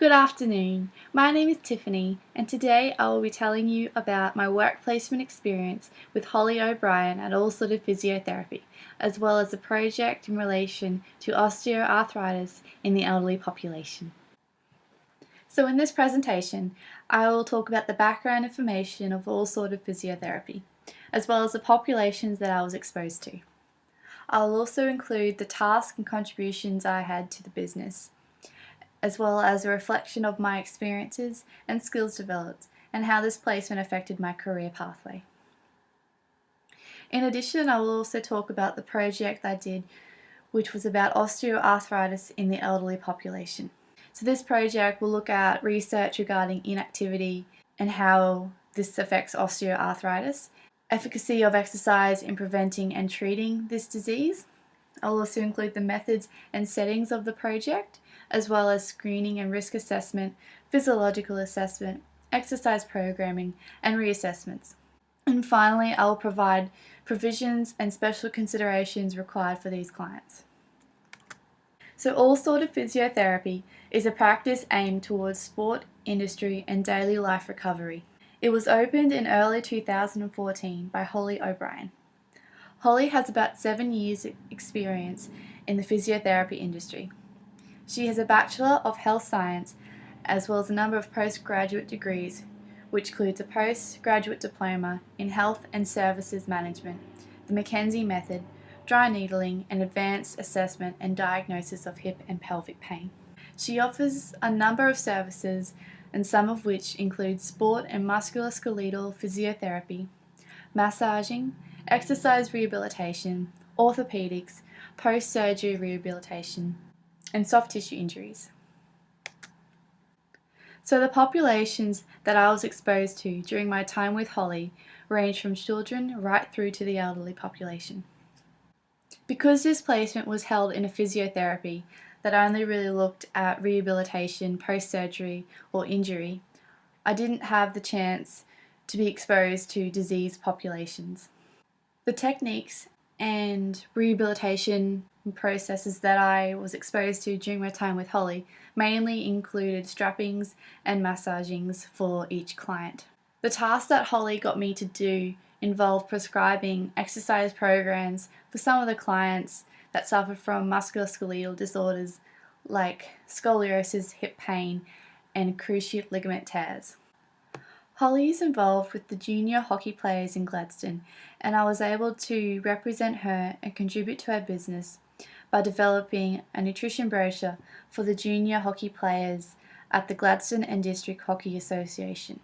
Good afternoon, my name is Tiffany and today I will be telling you about my work placement experience with Holly O'Brien at Sorted Physiotherapy, as well as a project in relation to osteoarthritis in the elderly population. So in this presentation, I will talk about the background information of Sorted Physiotherapy, as well as the populations that I was exposed to. I will also include the tasks and contributions I had to the business, as well as a reflection of my experiences and skills developed and how this placement affected my career pathway. In addition, I will also talk about the project I did, which was about osteoarthritis in the elderly population. So this project will look at research regarding inactivity and how this affects osteoarthritis, efficacy of exercise in preventing and treating this disease. I'll also include the methods and settings of the project, as well as screening and risk assessment, physiological assessment, exercise programming, and reassessments. And finally, I will provide provisions and special considerations required for these clients. So Sorted Physiotherapy is a practice aimed towards sport, industry, and daily life recovery. It was opened in early 2014 by Holly O'Brien. Holly has about 7 years experience in the physiotherapy industry. She has a Bachelor of Health Science as well as a number of postgraduate degrees, which includes a postgraduate diploma in Health and Services Management, the Mackenzie Method, dry needling, and advanced assessment and diagnosis of hip and pelvic pain. She offers a number of services, and some of which include sport and musculoskeletal physiotherapy, massaging, exercise rehabilitation, orthopedics, post-surgery rehabilitation, and soft tissue injuries. So the populations that I was exposed to during my time with Holly range from children right through to the elderly population. Because this placement was held in a physiotherapy that only really looked at rehabilitation, post-surgery, or injury, I didn't have the chance to be exposed to diseased populations. The techniques and rehabilitation processes that I was exposed to during my time with Holly mainly included strappings and massagings for each client. The tasks that Holly got me to do involved prescribing exercise programs for some of the clients that suffered from musculoskeletal disorders like scoliosis, hip pain, and cruciate ligament tears. Holly is involved with the junior hockey players in Gladstone, and I was able to represent her and contribute to her business by developing a nutrition brochure for the junior hockey players at the Gladstone and District Hockey Association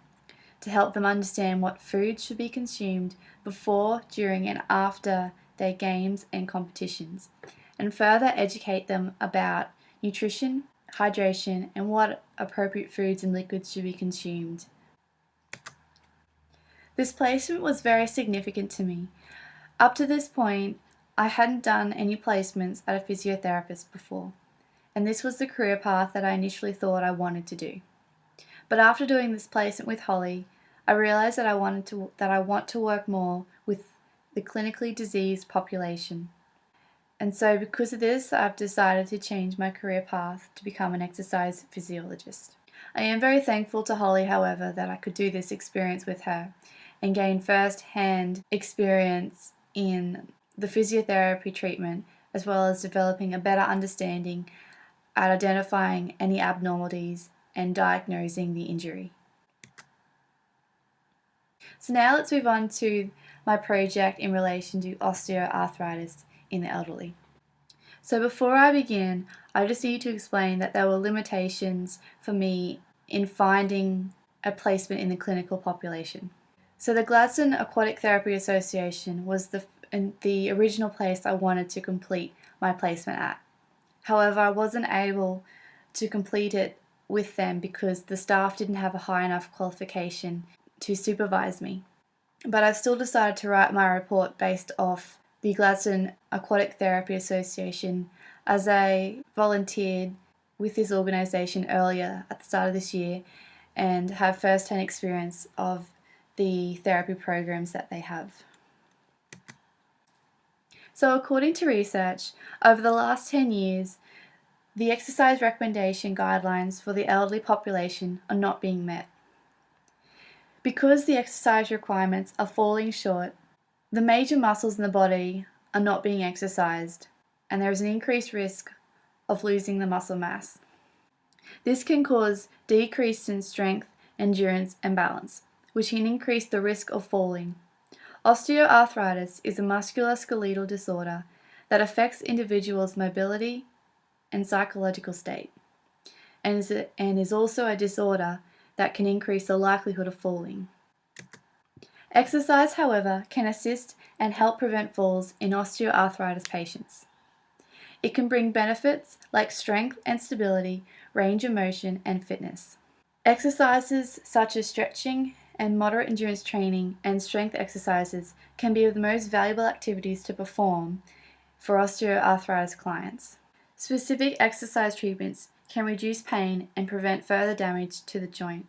to help them understand what foods should be consumed before, during, and after their games and competitions, and further educate them about nutrition, hydration, and what appropriate foods and liquids should be consumed. This placement was very significant to me. Up to this point, I hadn't done any placements at a physiotherapist before, and this was the career path that I initially thought I wanted to do. But after doing this placement with Holly, I realized that I want to work more with the clinically diseased population. And so because of this, I've decided to change my career path to become an exercise physiologist. I am very thankful to Holly, however, that I could do this experience with her and gain first-hand experience in the physiotherapy treatment, as well as developing a better understanding at identifying any abnormalities and diagnosing the injury. So now let's move on to my project in relation to osteoarthritis in the elderly. So before I begin, I just need to explain that there were limitations for me in finding a placement in the clinical population. So the Gladstone Aquatic Therapy Association was the original place I wanted to complete my placement at. However, I wasn't able to complete it with them because the staff didn't have a high enough qualification to supervise me. But I've still decided to write my report based off the Gladstone Aquatic Therapy Association, as I volunteered with this organisation earlier at the start of this year and have first-hand experience of the therapy programs that they have. So according to research, over the last 10 years, the exercise recommendation guidelines for the elderly population are not being met. Because the exercise requirements are falling short, the major muscles in the body are not being exercised, and there is an increased risk of losing the muscle mass. This can cause decrease in strength, endurance, and balance, which can increase the risk of falling. Osteoarthritis is a musculoskeletal disorder that affects individuals' mobility and psychological state, and is also a disorder that can increase the likelihood of falling. Exercise, however, can assist and help prevent falls in osteoarthritis patients. It can bring benefits like strength and stability, range of motion, and fitness. Exercises such as stretching and moderate endurance training and strength exercises can be the most valuable activities to perform for osteoarthritis clients. Specific exercise treatments can reduce pain and prevent further damage to the joint.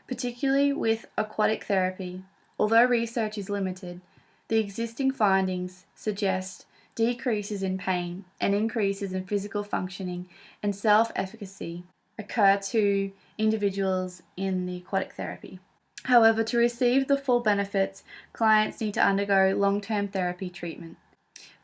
Particularly with aquatic therapy, although research is limited, the existing findings suggest decreases in pain and increases in physical functioning and self-efficacy occur to individuals in the aquatic therapy. However, to receive the full benefits, clients need to undergo long-term therapy treatment.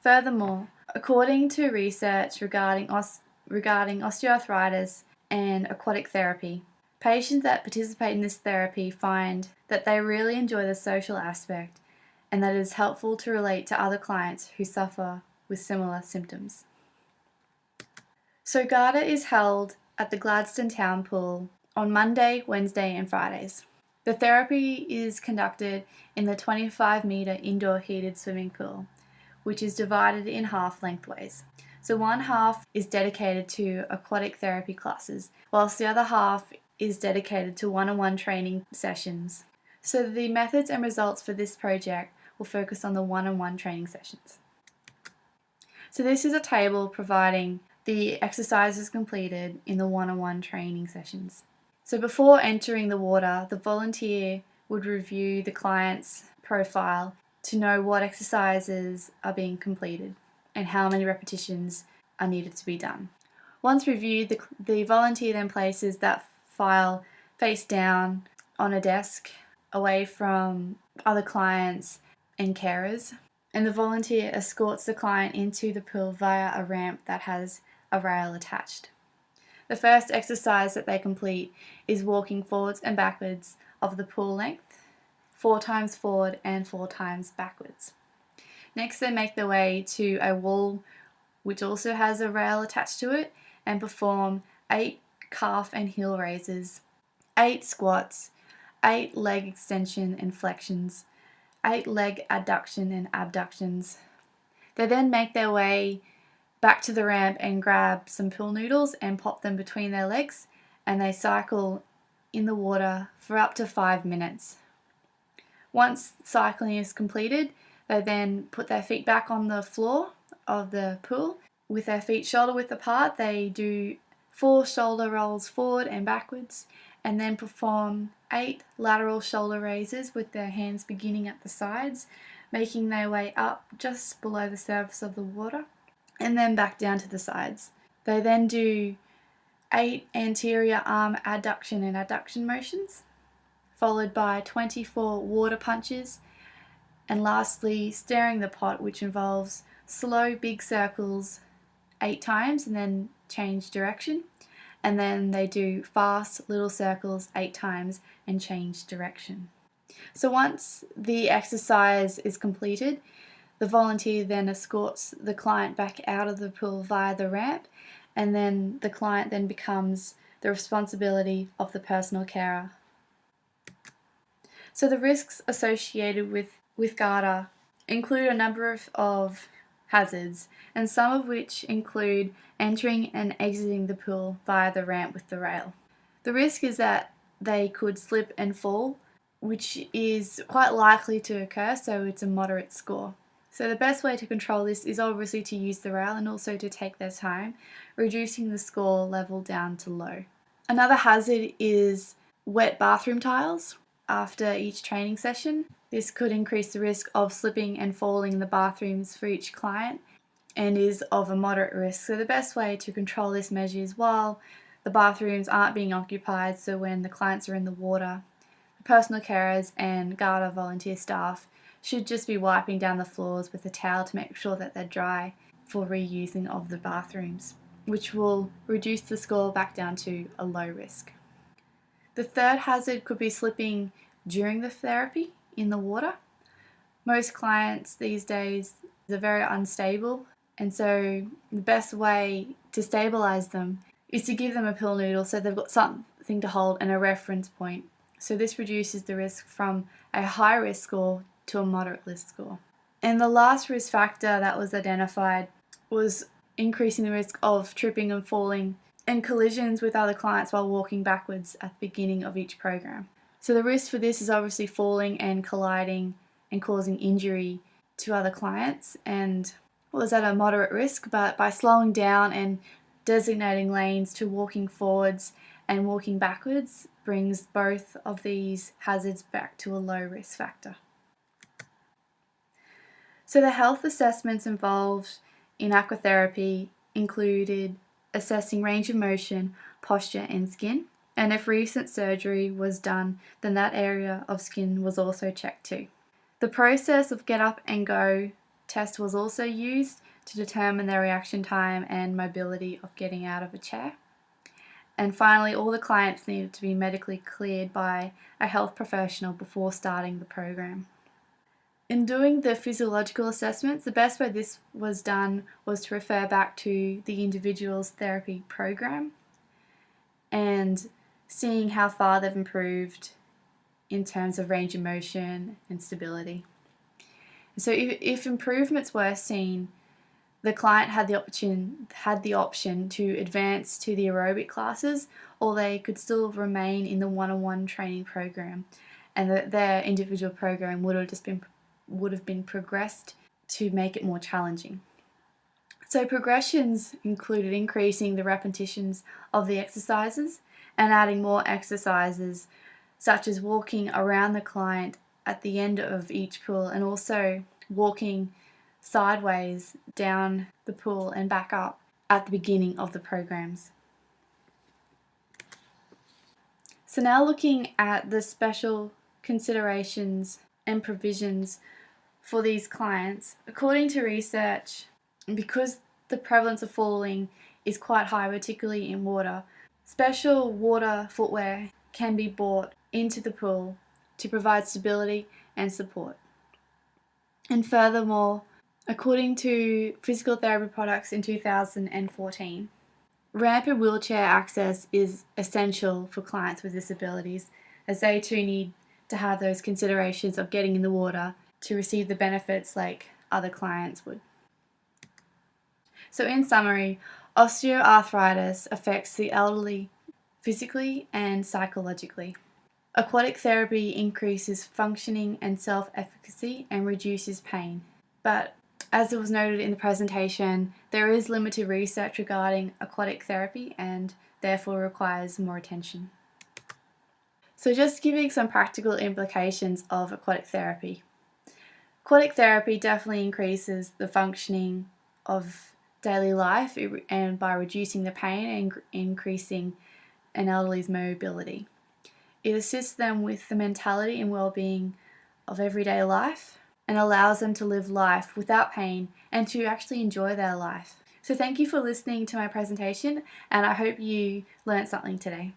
Furthermore, according to research regarding osteoarthritis and aquatic therapy, patients that participate in this therapy find that they really enjoy the social aspect and that it is helpful to relate to other clients who suffer with similar symptoms. So GATA is held at the Gladstone Town Pool on Monday, Wednesday and Fridays. The therapy is conducted in the 25-metre indoor heated swimming pool, which is divided in half lengthways. So one half is dedicated to aquatic therapy classes, whilst the other half is dedicated to one-on-one training sessions. So the methods and results for this project will focus on the one-on-one training sessions. So this is a table providing the exercises completed in the one-on-one training sessions. So before entering the water, the volunteer would review the client's profile to know what exercises are being completed and how many repetitions are needed to be done. Once reviewed, the volunteer then places that file face down on a desk away from other clients and carers, and the volunteer escorts the client into the pool via a ramp that has a rail attached. The first exercise that they complete is walking forwards and backwards of the pool length, 4 times forward and 4 times backwards. Next, they make their way to a wall which also has a rail attached to it and perform 8 calf and heel raises, 8 squats, 8 leg extension and flexions, 8 leg adduction and abductions. They then make their way back to the ramp and grab some pool noodles and pop them between their legs, and they cycle in the water for up to 5 minutes. Once cycling is completed, they then put their feet back on the floor of the pool. With their feet shoulder width apart, they do 4 shoulder rolls forward and backwards, and then perform 8 lateral shoulder raises with their hands beginning at the sides, making their way up just below the surface of the water, and then back down to the sides. They then do 8 anterior arm adduction and adduction motions, followed by 24 water punches, and lastly stirring the pot, which involves slow big circles 8 times and then change direction, and then they do fast little circles 8 times and change direction. So once the exercise is completed, the volunteer then escorts the client back out of the pool via the ramp, and then the client then becomes the responsibility of the personal carer. So the risks associated with GATA include a number of hazards, and some of which include entering and exiting the pool via the ramp with the rail. The risk is that they could slip and fall, which is quite likely to occur, so it's a moderate score. So the best way to control this is obviously to use the rail and also to take their time, reducing the score level down to low. Another hazard is wet bathroom tiles after each training session. This could increase the risk of slipping and falling in the bathrooms for each client, and is of a moderate risk. So the best way to control this measure is while the bathrooms aren't being occupied, so when the clients are in the water, the personal carers and GATA volunteer staff should just be wiping down the floors with a towel to make sure that they're dry for reusing of the bathrooms, which will reduce the score back down to a low risk. The third hazard could be slipping during the therapy in the water. Most clients these days are very unstable, and so the best way to stabilize them is to give them a pill noodle so they've got something to hold and a reference point. So this reduces the risk from a high risk score to a moderate risk score. And the last risk factor that was identified was increasing the risk of tripping and falling and collisions with other clients while walking backwards at the beginning of each program. So the risk for this is obviously falling and colliding and causing injury to other clients, and was at a moderate risk, but by slowing down and designating lanes to walking forwards and walking backwards brings both of these hazards back to a low risk factor. So the health assessments involved in aquatherapy included assessing range of motion, posture and skin, and if recent surgery was done, then that area of skin was also checked too. The process of get up and go test was also used to determine their reaction time and mobility of getting out of a chair. And finally, all the clients needed to be medically cleared by a health professional before starting the program. In doing the physiological assessments, the best way this was done was to refer back to the individual's therapy program and seeing how far they've improved in terms of range of motion and stability. So if improvements were seen, the client had the option to advance to the aerobic classes, or they could still remain in the one-on-one training program, and their individual program would have been progressed to make it more challenging. So progressions included increasing the repetitions of the exercises and adding more exercises, such as walking around the client at the end of each pool and also walking sideways down the pool and back up at the beginning of the programs. So now looking at the special considerations and provisions for these clients, according to research, because the prevalence of falling is quite high, particularly in water, special water footwear can be bought into the pool to provide stability and support. And furthermore, according to physical therapy products in 2014, ramp and wheelchair access is essential for clients with disabilities, as they too need to have those considerations of getting in the water to receive the benefits like other clients would. So in summary, osteoarthritis affects the elderly physically and psychologically. Aquatic therapy increases functioning and self-efficacy and reduces pain. But as it was noted in the presentation, there is limited research regarding aquatic therapy and therefore requires more attention. So just giving some practical implications of aquatic therapy. Aquatic therapy definitely increases the functioning of daily life and by reducing the pain and increasing an elderly's mobility. It assists them with the mentality and well-being of everyday life and allows them to live life without pain and to actually enjoy their life. So thank you for listening to my presentation, and I hope you learned something today.